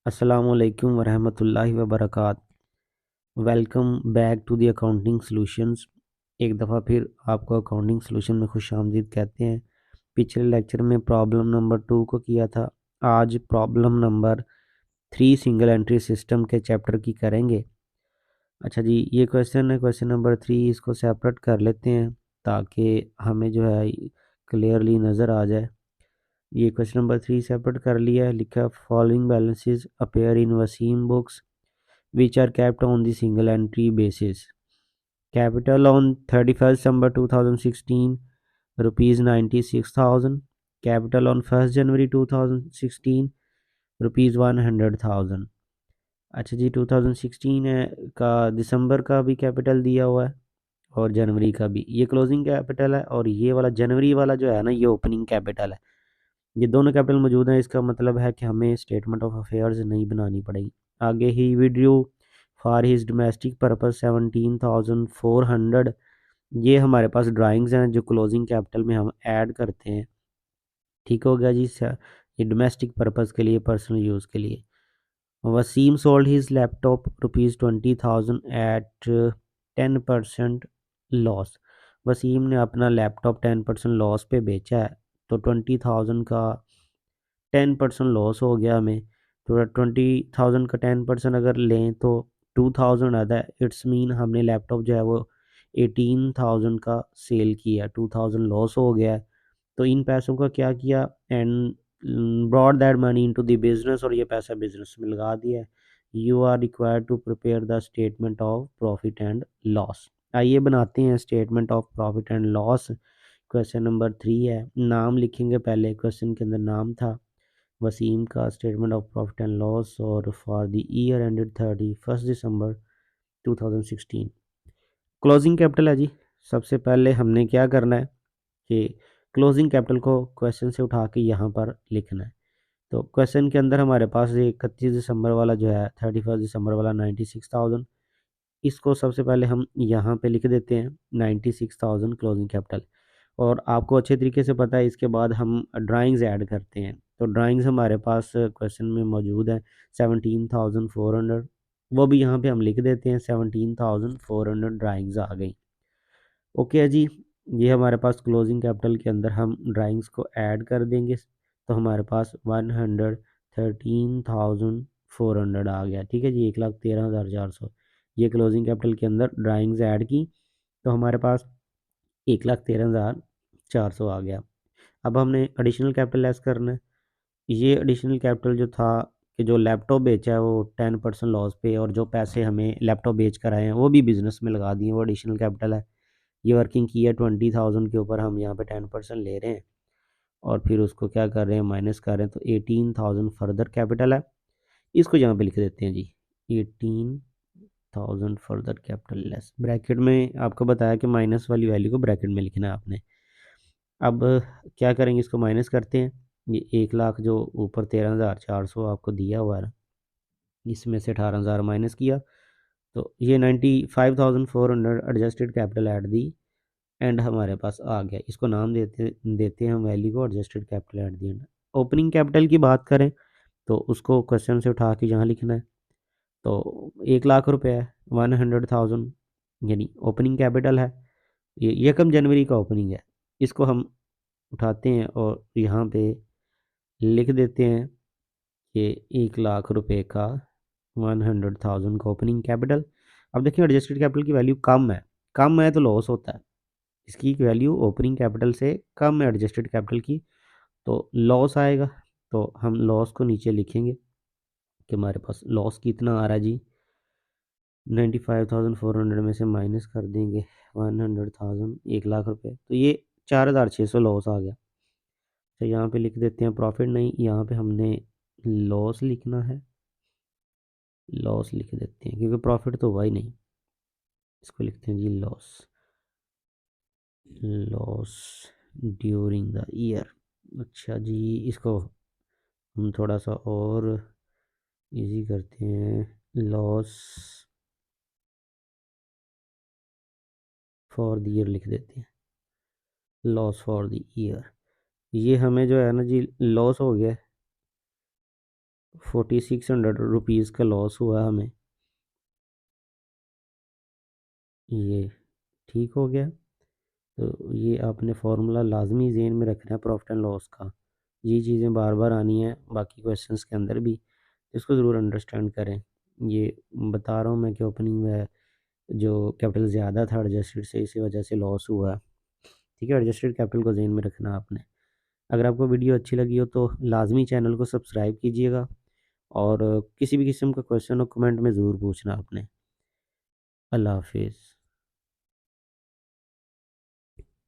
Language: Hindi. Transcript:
अस्सलामुअलैकुम वरहमतुल्लाहि वबरकात। Welcome back to the accounting solutions. एक दफ़ा फिर आपको अकाउंटिंग सॉल्यूशन में खुश आमदीद कहते हैं। पिछले लेक्चर में प्रॉब्लम नंबर 2 को किया था। आज problem number 3 single entry system के चैप्टर की करेंगे। अच्छा जी, ये क्वेश्चन है क्वेश्चन नंबर 3। इसको सेपरेट कर लेते हैं ताकि हमें जो है क्लियरली नज़र आ जाए। ये क्वेश्चन नंबर 3 सेपरेट कर लिया है। लिखा following balances appear in Waseem books which are kept on the single entry basis. Capital on 31st December 2016 rupees 96,000. Capital on 1st January 2016 rupees 100,000। अच्छा जी, 2016 है का दिसंबर का भी कैपिटल दिया हुआ है और जनवरी का भी। ये क्लोजिंग कैपिटल है और ये वाला जनवरी वाला जो है ना, ये ओपनिंग कैपिटल है। ये दोनों कैपिटल मौजूद हैं। इसका मतलब है कि हमें स्टेटमेंट ऑफ अफेयर्स नहीं बनानी पड़ेगी। आगे ही withdrew for his domestic purpose 17,400। ये हमारे पास ड्राइंग्स हैं जो क्लोजिंग कैपिटल में हम ऐड करते हैं। ठीक हो गया जी। ये डोमेस्टिक पर्पस के लिए, पर्सनल यूज़ के लिए। Waseem sold his laptop ₹20,000 at 10% loss. Waseem ने अपना लैपटॉप 10% लॉस पे बेचा है, तो 20,000 का 10% लॉस हो गया हमें। तो 20,000 का 10% अगर लें तो 2,000 आता है। इट्स मीन हमने लैपटॉप जो है वो 18,000 का सेल किया, 2,000 लॉस हो गया है। तो इन पैसों का क्या किया, and brought that money into the business, और ये पैसा बिजनेस में लगा दिया है। You are required to prepare the statement of profit and loss. आइए बनाते हैं statement of profit and loss. Question number 3 है। नाम लिखेंगे पहले। क्वेश्चन के अंदर नाम था वसीम का। Statement of profit and loss और for the year ended 31st December 2016। Closing capital है जी। सबसे पहले हमने क्या करना है कि क्लोजिंग कैपिटल को क्वेश्चन से उठा के यहाँ पर लिखना है। तो क्वेश्चन के अंदर हमारे पास ये 31 दिसंबर वाला जो है, 31 दिसंबर वाला 96,000, इसको सबसे पहले हम यहाँ पे लिख देते हैं 96,000 क्लोजिंग कैपिटल। और आपको अच्छे तरीके से पता है, इसके बाद हम ड्राइंग्स ऐड करते हैं। तो ड्राइंग्स हमारे पास क्वेश्चन में मौजूद है 17,400, वो भी यहाँ पे हम लिख देते हैं। 17,400 ड्राइंग्स आ गई। ओके है जी। ये हमारे पास क्लोजिंग कैपिटल के अंदर हम ड्राइंग्स को ऐड कर देंगे, तो हमारे पास 113,400 आ गया। ठीक है जी, 1,13,400। ये क्लोजिंग कैपिटल के अंदर ड्राइंग्स ऐड की तो हमारे पास 1,13,400 आ गया। अब हमने एडिशनल कैपिटल लेस करना है। ये एडिशनल कैपिटल जो था कि जो लैपटॉप बेचा है वो 10% लॉस पे, और जो पैसे हमें लैपटॉप बेच कर आए हैं वो भी बिजनेस में लगा दिए, वो एडिशनल कैपिटल है। ये वर्किंग की है 20,000 के ऊपर, हम यहाँ पे 10% ले रहे हैं और फिर उसको क्या कर रहे हैं, माइनस कर रहे हैं। तो 18,000 फर्दर कैपिटल है, इसको यहाँ पे लिख देते हैं जी। 18,000 फर्दर कैपिटल लेस, ब्रैकेट में आपको बताया कि माइनस वाली वैल्यू को ब्रैकेट में लिखना है आपने। अब क्या करेंगे, इसको माइनस करते हैं। ये 1,00,000 जो ऊपर 13,400 आपको दिया हुआ है, इसमें से 18,000 माइनस किया तो ये 95,400 adjusted capital at the and हमारे पास आ गया। इसको नाम देते देते हैं हम वैल्यू को adjusted capital at the and. Opening capital की बात करें तो उसको क्वेश्चन से उठा के यहाँ लिखना है। तो 1,00,000 रुपये है, 100,000 यानी ओपनिंग कैपिटल है। ये यकम जनवरी का ओपनिंग है। इसको हम उठाते हैं और यहाँ पे लिख देते हैं कि 1,00,000 रुपये का 100,000 का ओपनिंग कैपिटल। अब देखिए एडजस्टेड कैपिटल की वैल्यू कम है तो लॉस होता है। इसकी वैल्यू ओपनिंग कैपिटल से कम है एडजस्टेड कैपिटल की, तो लॉस आएगा। तो हम लॉस को नीचे लिखेंगे कि हमारे पास लॉस कितना आ रहा है जी। 95,400 में से माइनस कर देंगे 100,000, 1,00,000 रुपये, तो ये 4,600 लॉस आ गया। तो यहाँ पे लिख देते हैं प्रॉफिट नहीं, यहाँ पे हमने लॉस लिखना है। लॉस लिख देते हैं क्योंकि प्रॉफिट तो हुआ ही नहीं। इसको लिखते हैं जी loss, loss during the year. अच्छा जी, इसको हम थोड़ा सा और इजी करते हैं। लॉस फॉर द ईयर लिख देते हैं। लॉस फॉर द ईयर, ये हमें जो है ना जी लॉस हो गया ₹4600 का लॉस हुआ हमें। ये ठीक हो गया। तो ये आपने फार्मूला लाजमी ज़हन में रखना है प्रॉफिट एंड लॉस का। ये चीज़ें बार बार आनी है बाकी क्वेश्चंस के अंदर भी, इसको ज़रूर अंडरस्टैंड करें। ये बता रहा हूँ मैं कि ओपनिंग में जो कैपिटल ज़्यादा था एडजस्टेड से, इसी वजह से लॉस हुआ। ठीक है, एडजस्टेड कैपिटल को ज़हन में रखना आपने। अगर आपको वीडियो अच्छी लगी हो तो लाजमी चैनल को सब्सक्राइब कीजिएगा, और किसी भी किस्म का क्वेश्चन हो कमेंट में ज़रूर पूछना आपने। अल्लाह हाफिज़।